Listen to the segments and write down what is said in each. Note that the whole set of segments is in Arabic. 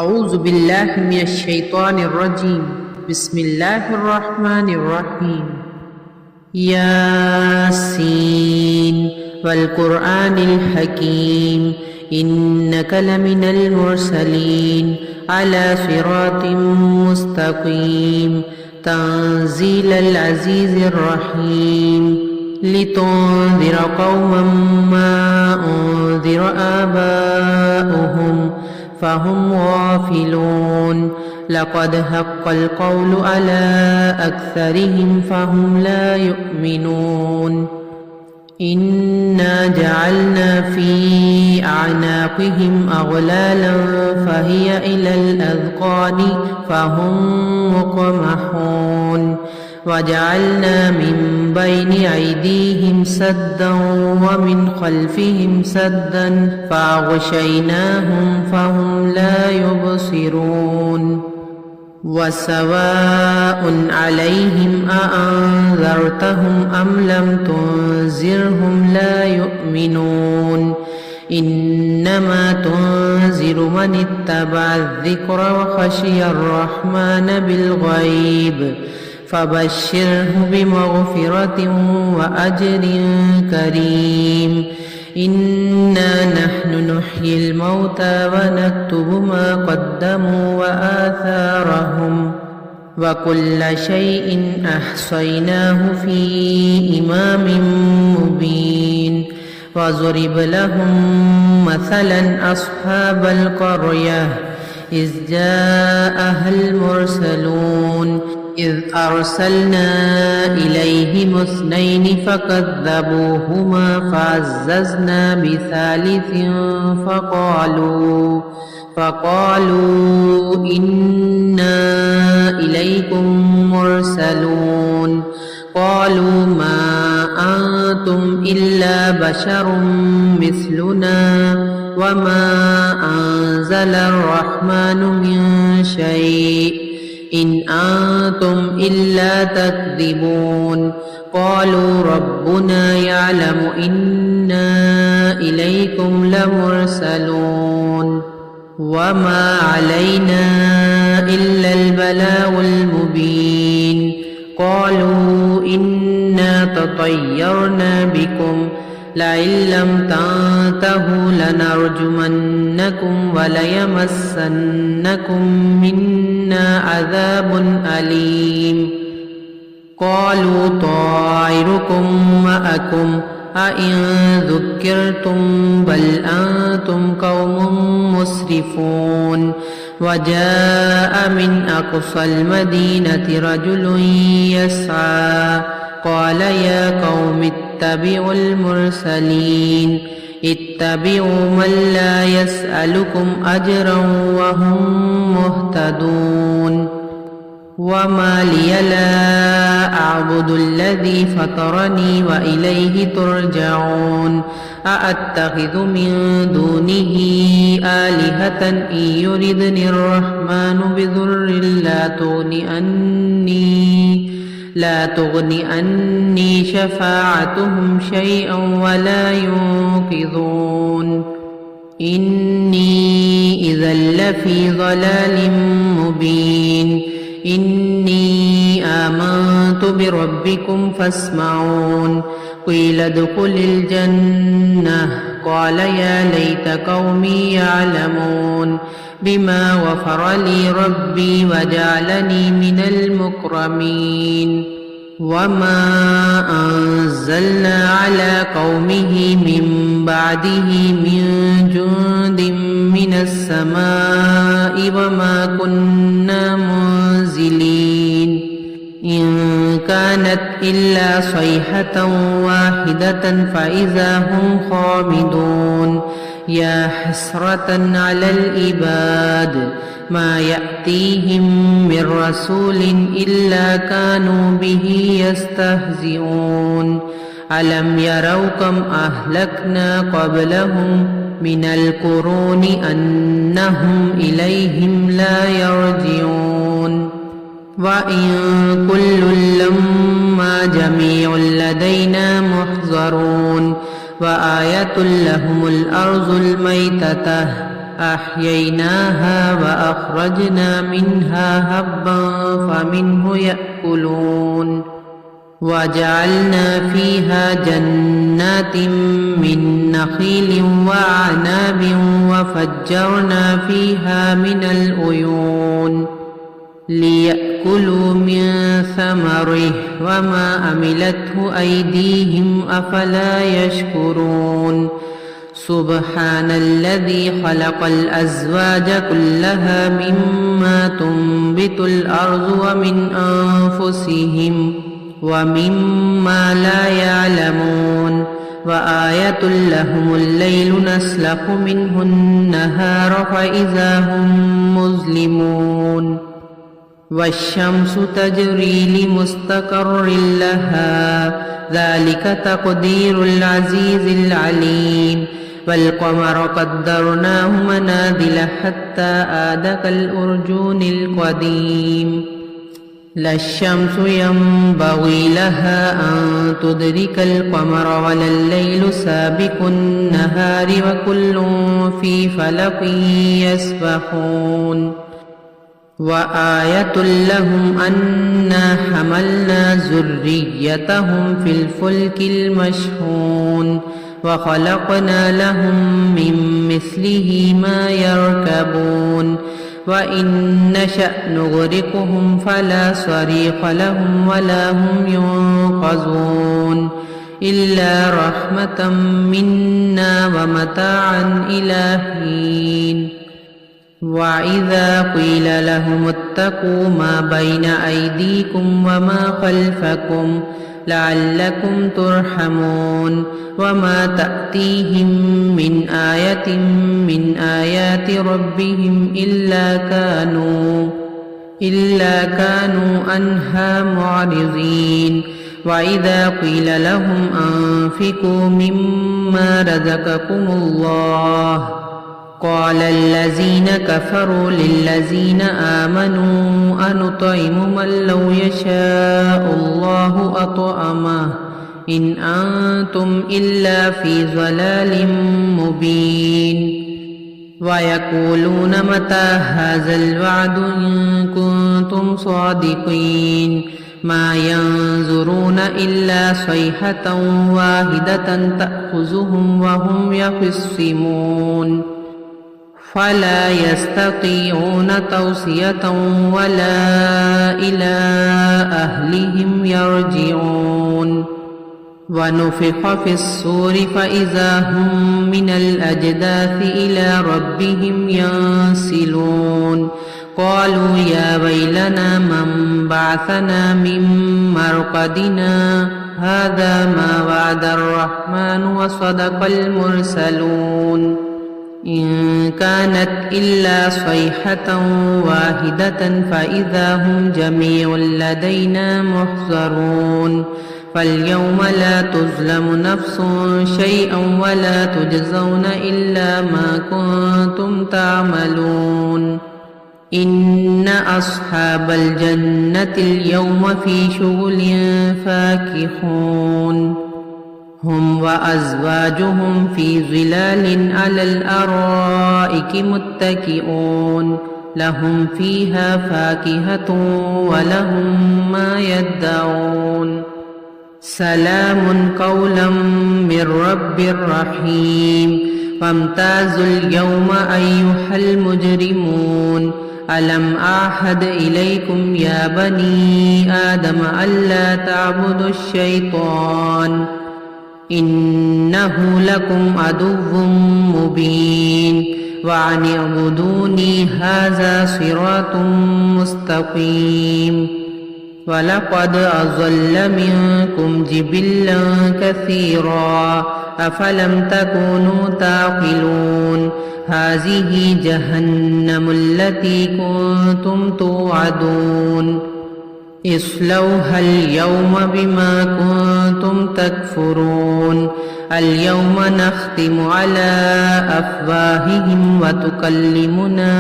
أعوذ بالله من الشيطان الرجيم. بسم الله الرحمن الرحيم. ياسين والقرآن الحكيم إنك لمن المرسلين على صراط مستقيم تنزيل العزيز الرحيم لتنذر قوما ما أنذر آباؤهم فهم غافلون لقد حق القول على أكثرهم فهم لا يؤمنون إنا جعلنا في أعناقهم أغلالا فهي إلى الأذقان فهم مقمحون وجعلنا من بين أيديهم سدا ومن خلفهم سدا فأغشيناهم فهم لا يبصرون وسواء عليهم أأنذرتهم أم لم تنذرهم لا يؤمنون إنما تنذر من اتبع الذكر وخشي الرحمن بالغيب فبشره بمغفرة وأجر كريم إنا نحن نحيي الموتى ونكتب ما قدموا وآثارهم وكل شيء أحصيناه في إمام مبين وضرب لهم مثلا أصحاب القرية إذ جاءها المرسلون إذ أرسلنا إليهم اثنين فكذبوهما فعززنا بثالث فقالوا إنا إليكم مرسلون قالوا ما أنتم إلا بشر مثلنا وما أنزل الرحمن من شيء إن أنتم إلا تكذبون قالوا ربنا يعلم إنا إليكم لمرسلون وما علينا إلا البلاغ المبين قالوا إنا تطيرنا بكم لئن لم تنتهوا لنرجمنكم وليمسنكم منا عذاب أليم قالوا طائركم معكم أئن ذكرتم بل أنتم قوم مسرفون وجاء من أقصى المدينة رجل يسعى قال يا قوم اتبعوا المرسلين اتبعوا من لا يسألكم أجرا وهم مهتدون وما لي لا أعبد الذي فطرني وإليه ترجعون أأتخذ من دونه آلهة إن يردني الرحمن بضر لا تغن عني شفاعتهم شيئا ولا ينقذون إني إذا لفي ضلال مبين إني آمنت بربكم فاسمعون قيل ادخل الجنة قال يا ليت قومي يعلمون بما غفر لي ربي وجعلني من المكرمين وما أنزلنا على قومه من بعده من جند من السماء وما كنا منزلين إن كانت إلا صيحة واحدة فإذا هم خامدون يا حسرة على العباد ما يأتيهم من رسول إلا كانوا به يستهزئون ألم يروا كم أهلكنا قبلهم من القرون أنهم إليهم لا يرجعون وإن كل لما جميع لدينا محضرون وآية لهم الأرض الميتة أحييناها وأخرجنا منها هبا فمنه يأكلون وجعلنا فيها جنات من نخيل وأعناب وفجرنا فيها من العيون ليأكلوا من ثمره وما عملته أيديهم أفلا يشكرون سبحان الذي خلق الأزواج كلها مما تنبت الأرض ومن أنفسهم ومما لا يعلمون وآية لهم الليل نسلخ منه النهار فإذا هم مظلمون والشمس تجري لمستقر لها ذلك تقدير العزيز العليم والقمر قدرناه منازل حتى عاد كالأرجون القديم لا الشمس ينبغي لها أن تدرك القمر ولا الليل سابق النهار وكل في فلك يسبحون وآية لهم أنا حملنا ذريتهم في الفلك المشحون وخلقنا لهم من مثله ما يركبون وإن نشأ نغرقهم فلا صريخ لهم ولا هم ينقذون إلا رحمة منا ومتاعا إلى حين وإذا قيل لهم اتقوا ما بين أيديكم وما خلفكم لعلكم ترحمون وما تأتيهم من آية من آيات ربهم إلا كانوا عنها معرضين وإذا قيل لهم أنفقوا مما رزقكم الله قال الذين كفروا للذين آمنوا أنطعم من لو يشاء الله أطعمه إن أنتم إلا في ضلال مبين ويقولون متى هذا الوعد إن كنتم صادقين ما ينظرون إلا صيحة واحدة تأخذهم وهم يخصمون فلا يستطيعون توصية ولا إلى أهلهم يرجعون ونفخ في الصور فإذا هم من الأجداث إلى ربهم ينسلون قالوا يا ويلنا من بعثنا من مرقدنا هذا ما وعد الرحمن وصدق المرسلون إن كانت إلا صيحة واحدة فإذا هم جميع لدينا محضرون فاليوم لا تظلم نفس شيئا ولا تجزون إلا ما كنتم تعملون إن أصحاب الجنة اليوم في شغل فاكهون هم وأزواجهم في ظلال على الأرائك متكئون لهم فيها فاكهة ولهم ما يدعون سلام قولا من رب رحيم فامتازوا اليوم أيها المجرمون ألم أعهد إليكم يا بني آدم ألا تعبدوا الشيطان إنه لكم عدو مبين وأن اعبدوني هذا صراط مستقيم ولقد أضل منكم جبلا كثيرا أفلم تكونوا تعقلون هذه جهنم التي كنتم توعدون اصلوها اليوم بما كنتم تكفرون اليوم نختم على أفواههم وتكلمنا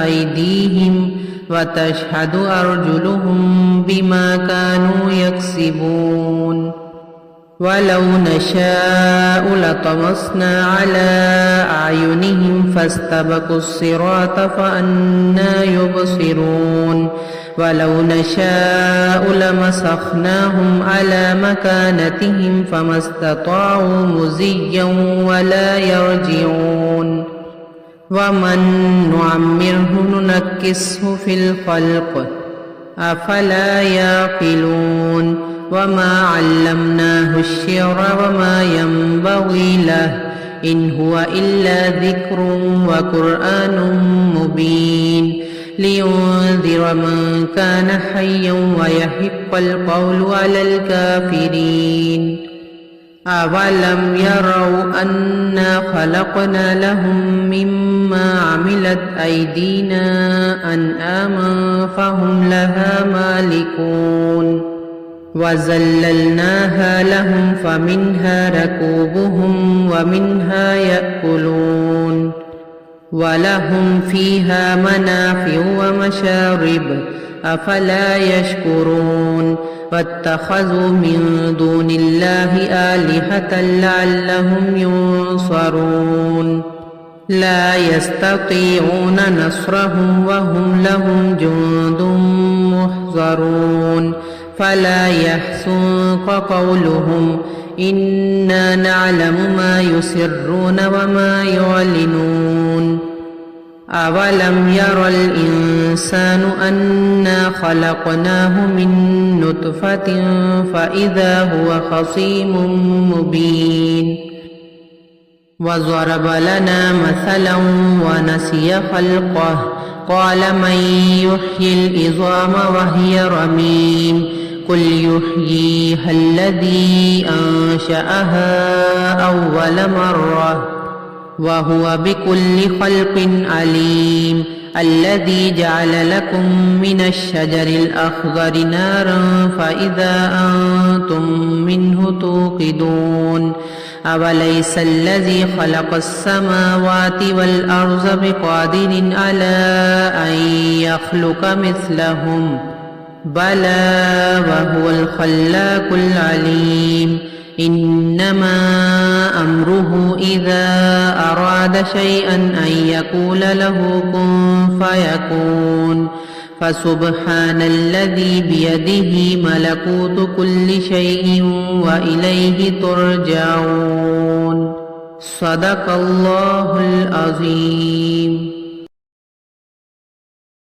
أيديهم وتشهد أرجلهم بما كانوا يكسبون ولو نشاء لطمسنا على أعينهم فاستبقوا الصراط فأنى يبصرون ولو نشاء لمسخناهم على مكانتهم فما استطاعوا مزيا ولا يرجعون ومن نعمره ننكسه في الخلق أفلا يعقلون وما علمناه الشعر وما ينبغي له إن هو إلا ذكر وقرآن مبين لينذر من كان حيا ويحق القول على الكافرين أولم يروا أنا خلقنا لهم مما عملت أيدينا أنعاما فهم لها مالكون وذللناها لهم فمنها ركوبهم ومنها يأكلون ولهم فيها منافع ومشارب أفلا يشكرون واتخذوا من دون الله آلهة لعلهم ينصرون لا يستطيعون نصرهم وهم لهم جند محضرون فلا يحزنك قولهم إنا نعلم ما يسرون وما يعلنون أولم ير الإنسان أنا خلقناه من نطفة فإذا هو خصيم مبين وضرب لنا مثلا ونسي خلقه قال من يحيي العظام وهي رميم قل يحييها الذي أنشأها أول مرة وهو بكل خلق عليم الذي جعل لكم من الشجر الأخضر نارا فإذا أنتم منه توقدون أوليس الذي خلق السماوات والأرض بقادر على أن يخلق مثلهم بلى وهو الخلاق العليم إنما أمره إذا أراد شيئا أن يقول له كن فيكون فسبحان الذي بيده ملكوت كل شيء وإليه ترجعون صدق الله العظيم